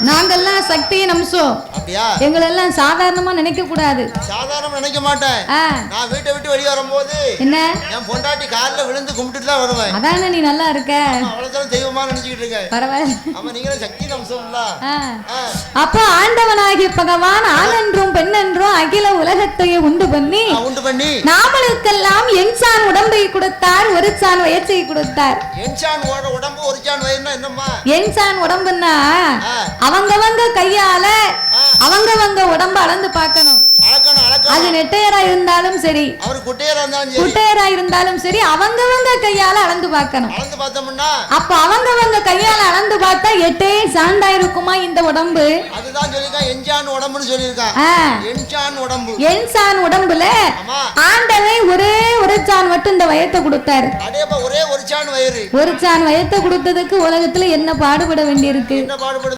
நாங்கெல்லாம் சக்தியின் அம்சம். அப்படியா? எங்களை எல்லாம் சாதாரணமா நினைக்க கூடாது. சாதாரணமா நினைக்க மாட்டேன். நான் வீட்டை விட்டு வெளியே வரும்போது என்ன என் பொண்டாட்டி காலில் விழுந்து கும்பிட்டுட்டு தான் வருவேன். அதானே நீ நல்லா இருக்க. அவ்வளவுதான் தெய்வமா நினைச்சுக்கிட்டு இருக்கேன். பரவாயில்ல. ஆமா, நீங்களும் சக்தியின் அம்சம்ல. அப்போ ஆண்டவனாகிய பகவான் ஆணென்றும் பெண்ணென்றும் அகில உலகத்தையே உண்டு பண்ணி நாமளுக்கெல்லாம் என்சான் உடம்பை கொடுத்தார், ஒரு சான் வயற்சை கொடுத்தார். என்சான் உடம்பு ஒரு சான் வயிறுனா என்னம்மா? என்சான் உடம்புன்னா அவங்கவங்க கையால அவங்கவங்க உடம்பு அளந்து பார்க்கணும். அது நெட்டையரா இருந்தாலும் சரி, அவர் குட்டையரா இருந்தாலும் சரி, அவங்கவங்க கையால அளந்து பார்க்கணும். அப்ப அவங்கவங்க கையால அளந்து பார்த்தா எட்டே சாண்டா இருக்குமா இந்த உடம்பு? அதுதான் சொல்லிருக்கான் என்சான் உடம்புன்னு சொல்லிருக்கான். என்சான் உடம்பு. என்சான் உடம்புல ஆண்டவன் ஒரே ஒரு சான் மட்டும் இந்த வயத்தை கொடுத்தாரு. ஒரே ஒரு சான் வயிறு. ஒரு சான் வயத்தை கொடுத்ததுக்கு உலகத்துல என்ன பாடுபட வேண்டியிருக்கு? என்ன பாடுபடு